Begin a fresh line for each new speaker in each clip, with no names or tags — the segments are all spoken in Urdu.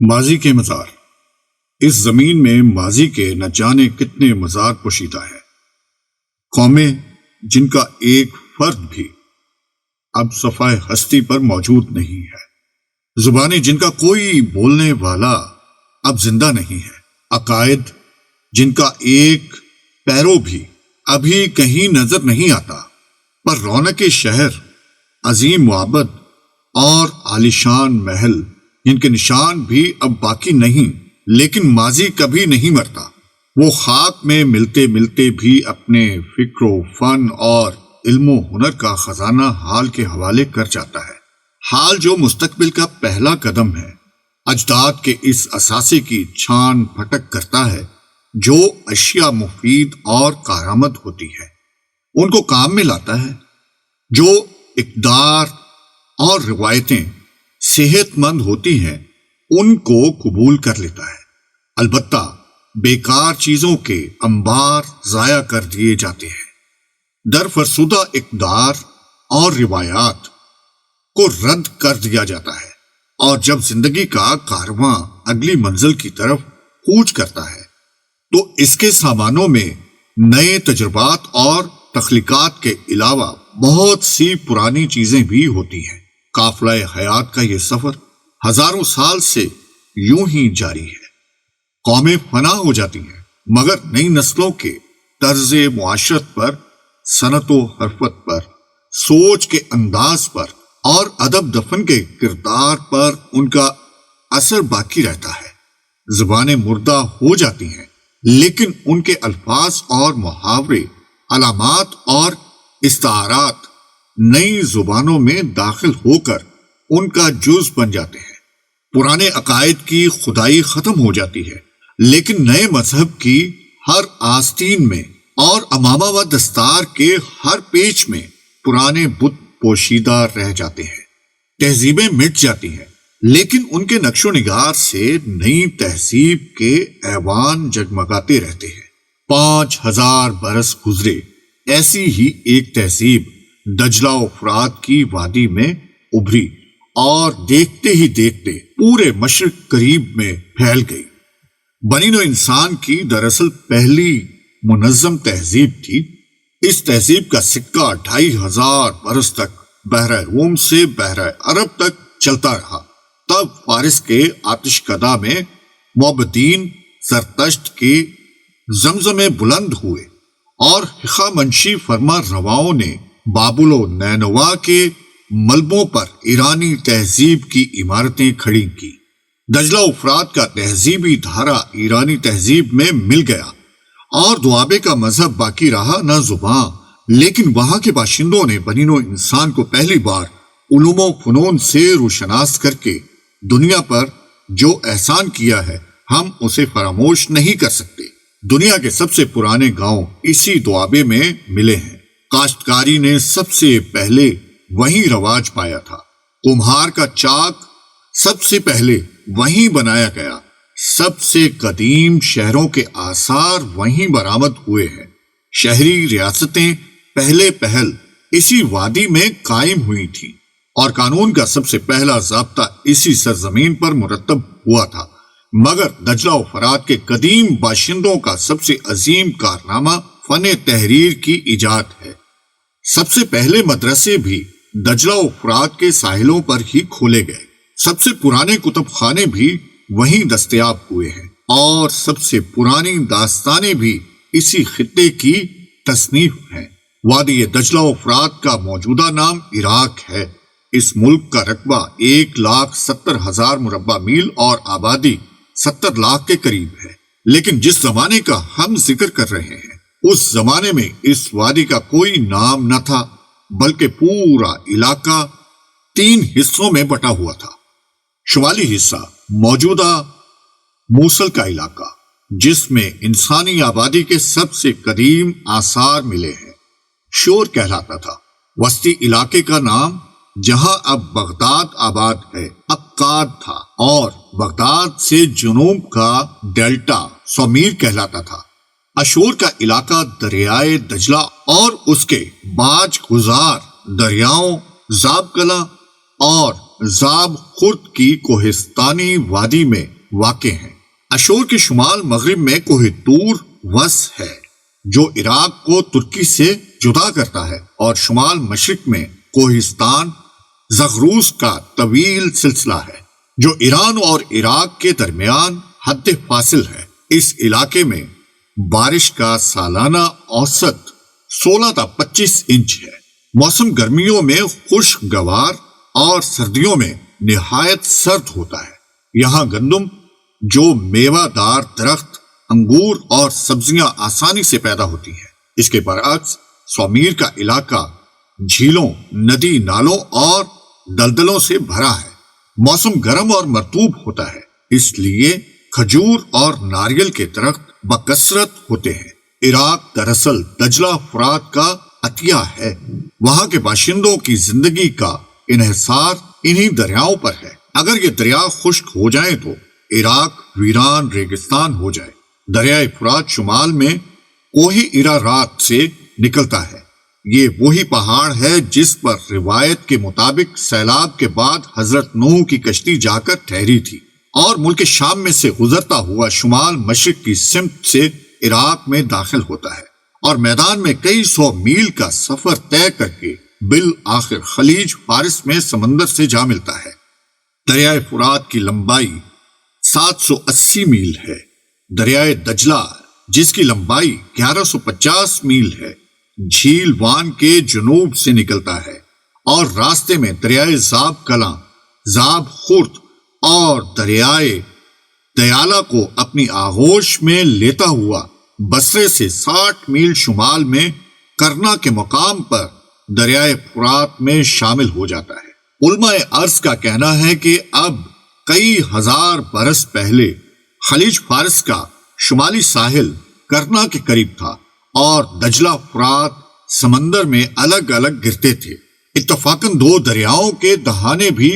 ماضی کے مزار۔ اس زمین میں ماضی کے نہ جانے کتنے مزار پوشیدہ ہیں۔ قومیں جن کا ایک فرد بھی اب صفحہ ہستی پر موجود نہیں ہے، زبانیں جن کا کوئی بولنے والا اب زندہ نہیں ہے، عقائد جن کا ایک پیرو بھی ابھی کہیں نظر نہیں آتا، پر رونق شہر، عظیم معبد اور عالیشان محل جن کے نشان بھی اب باقی نہیں، لیکن ماضی کبھی نہیں مرتا۔ وہ خاک میں ملتے ملتے بھی اپنے فکر و فن اور علم و ہنر کا خزانہ حال کے حوالے کر جاتا ہے، حال جو مستقبل کا پہلا قدم ہے، اجداد کے اس اثاثے کی چھان پھٹک کرتا ہے جو اشیاء مفید اور کارآمد ہوتی ہے، ان کو کام میں لاتا ہے، جو اقدار اور روایتیں صحت مند ہوتی ہیں ان کو قبول کر لیتا ہے۔ البتہ بیکار چیزوں کے انبار ضائع کر دیے جاتے ہیں، در فرسودہ اقدار اور روایات کو رد کر دیا جاتا ہے، اور جب زندگی کا کارواں اگلی منزل کی طرف کوچ کرتا ہے تو اس کے سامانوں میں نئے تجربات اور تخلیقات کے علاوہ بہت سی پرانی چیزیں بھی ہوتی ہیں۔ قافلہ حیات کا یہ سفر ہزاروں سال سے یوں ہی جاری ہے۔ قومیں فنا ہو جاتی ہیں، مگر نئی نسلوں کے طرز معاشرت پر، صنعت و حرفت پر، سوچ کے انداز پر اور ادب دفن کے کردار پر ان کا اثر باقی رہتا ہے۔ زبانیں مردہ ہو جاتی ہیں، لیکن ان کے الفاظ اور محاورے، علامات اور استعارات نئی زبانوں میں داخل ہو کر ان کا جز بن جاتے ہیں۔ پرانے عقائد کی خدائی ختم ہو جاتی ہے، لیکن نئے مذہب کی ہر آستین میں اور امامہ و دستار کے ہر پیچ میں پرانے بت پوشیدہ رہ جاتے ہیں۔ تہذیبیں مٹ جاتی ہیں، لیکن ان کے نقش و نگار سے نئی تہذیب کے ایوان جگمگاتے رہتے ہیں۔ 5000 برس گزرے، ایسی ہی ایک تہذیب دجلہ و فرات کی وادی میں ابھری اور دیکھتے ہی دیکھتے پورے مشرق قریب میں پھیل گئی۔ بنی نوع انسان کی دراصل پہلی منظم تہذیب تھی۔ اس تہذیب کا سکہ 2500 برس تک بحر روم سے بحر عرب تک چلتا رہا۔ تب فارس کے آتش کدہ میں معبدین زرتشت کے زمزمے بلند ہوئے، اور ہخامنشی فرما رواؤں نے بابل و نینوا کے ملبوں پر ایرانی تہذیب کی عمارتیں کھڑی کی۔ دجلہ و فرات کا تہذیبی دھارا ایرانی تہذیب میں مل گیا، اور دوآبے کا مذہب باقی رہا نہ زباں، لیکن وہاں کے باشندوں نے بنی نوع انسان کو پہلی بار علوم و فنون سے روشناس کر کے دنیا پر جو احسان کیا ہے ہم اسے فراموش نہیں کر سکتے۔ دنیا کے سب سے پرانے گاؤں اسی دوآبے میں ملے ہیں۔ کاشتکاری نے سب سے پہلے وہیں رواج پایا تھا۔ کمہار کا چاک سب سے پہلے وہیں بنایا گیا۔ سب سے قدیم شہروں کے آثار وہیں برآمد ہوئے ہیں۔ شہری ریاستیں پہلے پہل اسی وادی میں قائم ہوئی تھیں، اور قانون کا سب سے پہلا ضابطہ اسی سرزمین پر مرتب ہوا تھا۔ مگر دجلہ و فرات کے قدیم باشندوں کا سب سے عظیم کارنامہ فن تحریر کی ایجاد ہے۔ سب سے پہلے مدرسے بھی دجلہ و فرات کے ساحلوں پر ہی کھولے گئے، سب سے پرانے کتب خانے بھی وہیں دستیاب ہوئے ہیں، اور سب سے پرانی داستانیں بھی اسی خطے کی تصنیف ہیں۔ وادی دجلہ و فرات کا موجودہ نام عراق ہے۔ اس ملک کا رقبہ 1,70,000 مربع میل اور آبادی 70 لاکھ کے قریب ہے، لیکن جس زمانے کا ہم ذکر کر رہے ہیں اس زمانے میں اس وادی کا کوئی نام نہ تھا، بلکہ پورا علاقہ 3 حصوں میں بٹا ہوا تھا۔ شمالی حصہ موجودہ موصل کا علاقہ، جس میں انسانی آبادی کے سب سے قدیم آثار ملے ہیں، شور کہلاتا تھا۔ وسطی علاقے کا نام، جہاں اب بغداد آباد ہے، عقاد تھا، اور بغداد سے جنوب کا ڈیلٹا سومیر کہلاتا تھا۔ اشور کا علاقہ دریائے دجلہ اور اس کے باج گزار دریاؤں زابقلہ اور زاب خرد کی کوہستانی وادی میں واقع ہیں۔ اشور کے شمال مغرب میں کوہ طور وس ہے جو عراق کو ترکی سے جدا کرتا ہے، اور شمال مشرق میں کوہستان زغروس کا طویل سلسلہ ہے جو ایران اور عراق کے درمیان حد فاصل ہے۔ اس علاقے میں بارش کا سالانہ اوسط 16 تا 25 انچ ہے۔ موسم گرمیوں میں خوشگوار اور سردیوں میں نہایت سرد ہوتا ہے۔ یہاں گندم جو میوہ دار درخت، انگور اور سبزیاں آسانی سے پیدا ہوتی ہیں۔ اس کے برعکس سومیر کا علاقہ جھیلوں، ندی نالوں اور دلدلوں سے بھرا ہے۔ موسم گرم اور مرطوب ہوتا ہے، اس لیے کھجور اور ناریل کے درخت بکثرت ہوتے ہیں۔ عراق دراصل دجلہ فرات کا عطیہ ہے۔ وہاں کے باشندوں کی زندگی کا انحصار انہی دریاؤں پر ہے۔ اگر یہ دریا خشک ہو جائیں تو عراق ویران ریگستان ہو جائے۔ دریائے فرات شمال میں کوہی ارارات سے نکلتا ہے۔ یہ وہی پہاڑ ہے جس پر روایت کے مطابق سیلاب کے بعد حضرت نوح کی کشتی جا کر ٹھہری تھی، اور ملک شام میں سے گزرتا ہوا شمال مشرق کی سمت سے عراق میں داخل ہوتا ہے، اور میدان میں کئی سو میل کا سفر طے کر کے بالآخر خلیج فارس میں سمندر سے جا ملتا ہے۔ دریائے فرات کی لمبائی 780 میل ہے۔ دریائے دجلہ جس کی لمبائی 1150 میل ہے، جھیل وان کے جنوب سے نکلتا ہے، اور راستے میں دریائے زاب کلاں، زاب خرد اور دریائے دیالہ کو اپنی آغوش میں لیتا ہوا بصرے سے 60 میل شمال میں کرنا کے مقام پر دریائے فرات میں شامل ہو جاتا ہے۔ علماء عرض کا کہنا ہے کہ اب کئی ہزار برس پہلے خلیج فارس کا شمالی ساحل کرنا کے قریب تھا، اور دجلہ فرات سمندر میں الگ الگ گرتے تھے۔ اتفاقاً دو دریاؤں کے دہانے بھی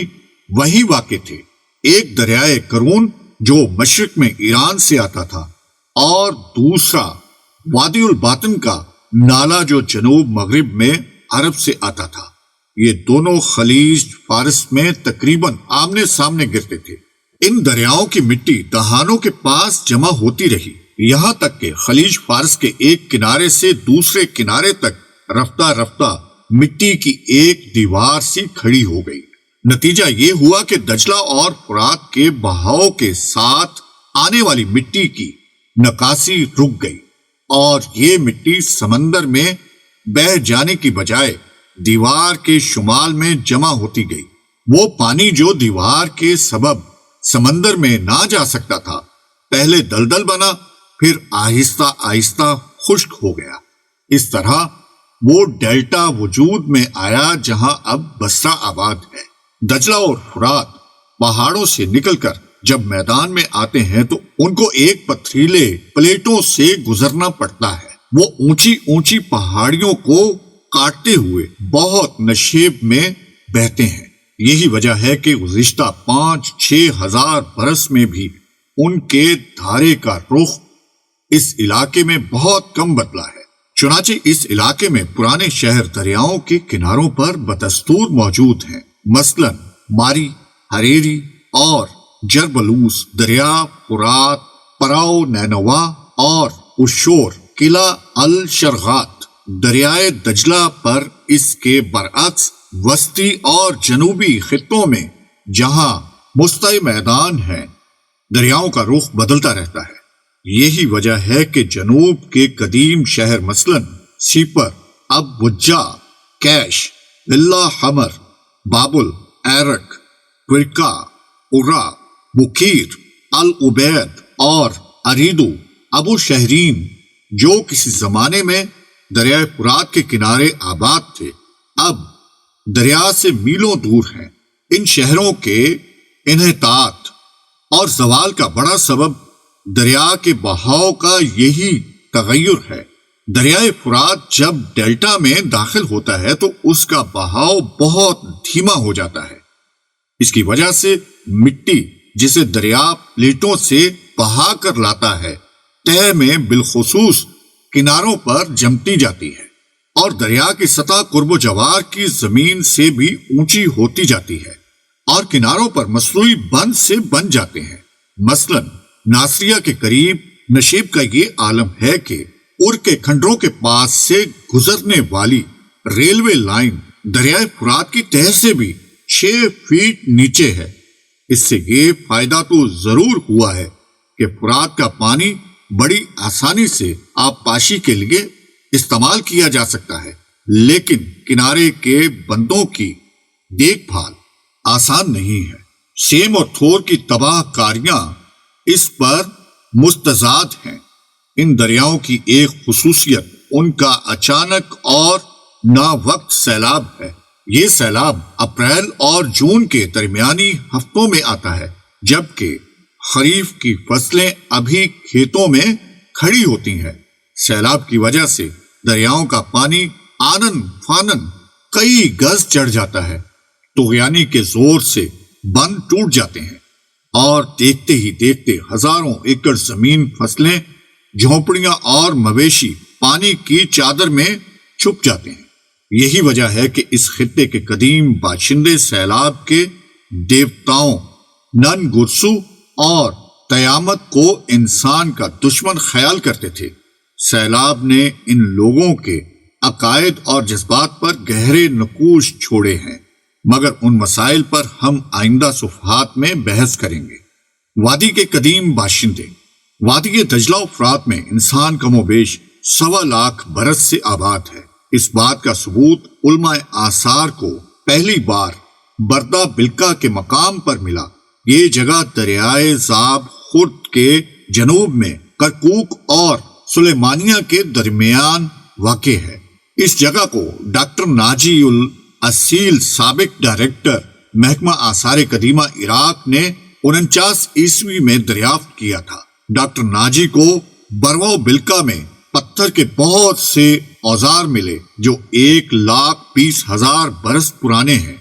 وہی واقع تھے، ایک دریائے کرون جو مشرق میں ایران سے آتا تھا، اور دوسرا وادی الباطن کا نالا جو جنوب مغرب میں عرب سے آتا تھا۔ یہ دونوں خلیج فارس میں تقریباً آمنے سامنے گرتے تھے۔ ان دریاؤں کی مٹی دہانوں کے پاس جمع ہوتی رہی، یہاں تک کہ خلیج فارس کے ایک کنارے سے دوسرے کنارے تک رفتہ رفتہ مٹی کی ایک دیوار سی کھڑی ہو گئی۔ نتیجہ یہ ہوا کہ دجلہ اور فرات کے بہاؤ کے ساتھ آنے والی مٹی کی نکاسی رک گئی، اور یہ مٹی سمندر میں بہہ جانے کی بجائے دیوار کے شمال میں جمع ہوتی گئی۔ وہ پانی جو دیوار کے سبب سمندر میں نہ جا سکتا تھا، پہلے دلدل بنا، پھر آہستہ آہستہ خشک ہو گیا۔ اس طرح وہ ڈیلٹا وجود میں آیا جہاں اب بصرہ آباد ہے۔ دجلہ اور فرات پہاڑوں سے نکل کر جب میدان میں آتے ہیں تو ان کو ایک پتھریلے پلیٹوں سے گزرنا پڑتا ہے۔ وہ اونچی اونچی پہاڑیوں کو کاٹتے ہوئے بہت نشیب میں بہتے ہیں۔ یہی وجہ ہے کہ گزشتہ 5-6 ہزار برس میں بھی ان کے دھارے کا رخ اس علاقے میں بہت کم بدلا ہے۔ چنانچہ اس علاقے میں پرانے شہر دریاؤں کے کناروں پر بدستور موجود ہیں، مثلا ماری، ہریری اور جربلوس، دریا فرات، پراؤ نینوا اور اشور، قلعہ الشرغات۔ دریائے دجلہ پر اس کے برعکس وسطی اور جنوبی خطوں میں جہاں مستوی میدان ہے، دریاؤں کا رخ بدلتا رہتا ہے۔ یہی وجہ ہے کہ جنوب کے قدیم شہر مثلا سیپر اب بجا، کیش، بلا حمر، بابل، ایرک، ورکا، ارا، بکیر، العبید اور اریدو، ابو شہرین جو کسی زمانے میں دریائے فرات کے کنارے آباد تھے، اب دریا سے میلوں دور ہیں۔ ان شہروں کے انحطاط اور زوال کا بڑا سبب دریا کے بہاؤ کا یہی تغیر ہے۔ دریائے فرات جب ڈیلٹا میں داخل ہوتا ہے تو اس کا بہاؤ بہت دھیما ہو جاتا ہے۔ اس کی وجہ سے مٹی جسے دریا پلیٹوں سے بہا کر لاتا ہے، تہہ میں بالخصوص کناروں پر جمتی جاتی ہے، اور دریا کی سطح قرب و جوار کی زمین سے بھی اونچی ہوتی جاتی ہے۔ اور کناروں پر مصنوعی بند سے بن جاتے ہیں۔ مثلا ناصریہ کے قریب نشیب کا یہ عالم ہے کہ ار کے کھنڈروں کے پاس سے گزرنے والی ریلوے لائن دریائے فرات کی تہہ سے بھی 6 فیٹ نیچے ہے۔ اس سے یہ فائدہ تو ضرور ہوا ہے کہ فرات کا پانی بڑی آسانی سے آب پاشی کے لیے استعمال کیا جا سکتا ہے، لیکن کنارے کے بندوں کی دیکھ بھال آسان نہیں ہے۔ سیم اور تھور کی تباہ کاریاں اس پر مستزاد ہیں۔ ان دریاؤں کی ایک خصوصیت ان کا اچانک اور نا وقت سیلاب ہے۔ یہ سیلاب اپریل اور جون کے درمیانی ہفتوں میں آتا ہے، جبکہ خریف کی فصلیں ابھی کھیتوں میں کھڑی ہوتی ہیں۔ سیلاب کی وجہ سے دریاؤں کا پانی آنن فانن کئی گز چڑھ جاتا ہے، طغیانی کے زور سے بند ٹوٹ جاتے ہیں اور دیکھتے ہی دیکھتے ہزاروں ایکڑ زمین، فصلیں، جھونپڑیاں اور مویشی پانی کی چادر میں چھپ جاتے ہیں۔ یہی وجہ ہے کہ اس خطے کے قدیم باشندے سیلاب کے دیوتاؤں نن گرسو اور قیامت کو انسان کا دشمن خیال کرتے تھے۔ سیلاب نے ان لوگوں کے عقائد اور جذبات پر گہرے نقوش چھوڑے ہیں، مگر ان مسائل پر ہم آئندہ صفحات میں بحث کریں گے۔ وادی کے قدیم باشندے۔ وادی دجلہ و فرات میں انسان کم و بیش 1.25 لاکھ برس سے آباد ہے۔ اس بات کا ثبوت علماء آثار کو پہلی بار بردہ بلکا کے مقام پر ملا۔ یہ جگہ دریائے زاب خرد کے جنوب میں کرکوک اور سلیمانیہ کے درمیان واقع ہے۔ اس جگہ کو ڈاکٹر ناجی الاصیل، سابق ڈائریکٹر محکمہ آثار قدیمہ عراق نے 49 عیسوی میں دریافت کیا تھا۔ ڈاکٹر ناجی کو بروا بلکا میں پتھر کے بہت سے اوزار ملے جو 1,20,000 برس پرانے ہیں۔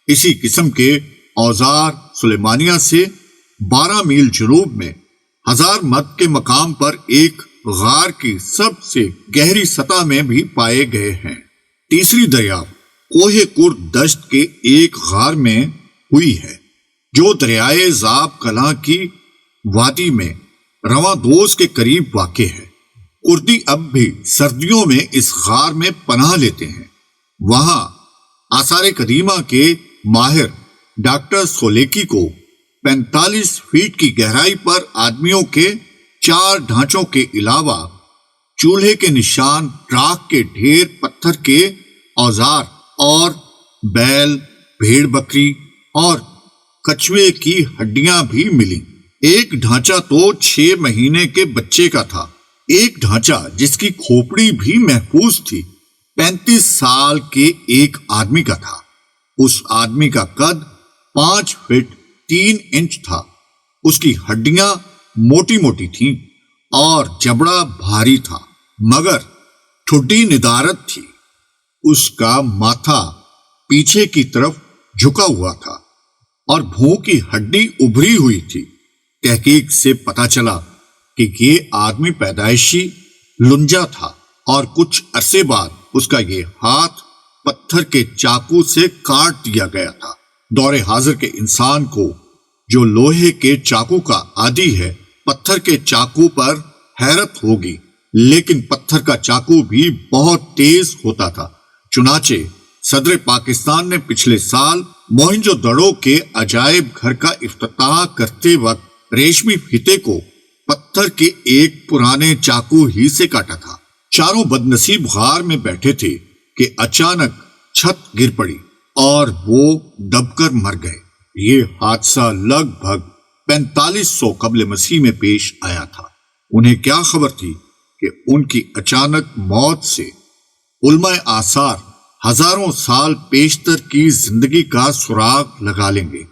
اسی قسم کے اوزار سلیمانیہ سے 12 میل جنوب میں 1000 مد کے مقام پر ایک غار کی سب سے گہری سطح میں بھی پائے گئے ہیں۔ تیسری دریافت کوہ کرد دشت کے ایک غار میں ہوئی ہے جو دریائے زاب کلاں کی وادی میں رواں دوز کے قریب واقع ہے۔ کردی اب بھی سردیوں میں اس غار میں پناہ لیتے ہیں۔ وہاں آثار قدیمہ کے ماہر ڈاکٹر سولیکی کو 45 فیٹ کی گہرائی پر آدمیوں کے 4 ڈھانچوں کے علاوہ چولہے کے نشان، راکھ کے ڈھیر، پتھر کے اوزار اور بیل، بھیڑ بکری اور کچھوے کی ہڈیاں بھی ملی۔ ایک ڈھانچہ تو 6 مہینے کے بچے کا تھا۔ ایک ڈھانچہ جس کی کھوپڑی بھی محفوظ تھی 35 سال کے ایک آدمی کا تھا۔ اس آدمی کا قد 5 فٹ 3 انچ تھا۔ اس کی ہڈیاں موٹی موٹی تھیں اور جبڑا بھاری تھا، مگر ٹھڈی ندارت تھی۔ اس کا ماتھا پیچھے کی طرف جھکا ہوا تھا اور بھوں کی ہڈی ابھری ہوئی تھی۔ تحقیق سے پتا چلا کہ یہ آدمی پیدائشی لنجا تھا اور کچھ عرصے بعد اس کا یہ ہاتھ پتھر کے چاقو سے کاٹ دیا گیا تھا۔ دور حاضر کے انسان کو جو لوہے کے چاقو کا عادی ہے، پتھر کے چاقو پر حیرت ہوگی، لیکن پتھر کا چاقو بھی بہت تیز ہوتا تھا۔ چنانچہ صدر پاکستان نے پچھلے سال موہنجو دڑو کے عجائب گھر کا افتتاح کرتے وقت ریشمی فیتے کو پتھر کے ایک پرانے چاقو ہی سے کاٹا تھا۔ چاروں بدنصیب غار میں بیٹھے تھے کہ اچانک چھت گر پڑی اور وہ دب کر مر گئے۔ یہ حادثہ لگ بھگ 4500 قبل مسیح میں پیش آیا تھا۔ انہیں کیا خبر تھی کہ ان کی اچانک موت سے علماء آثار ہزاروں سال پیشتر کی زندگی کا سراغ لگا لیں گے۔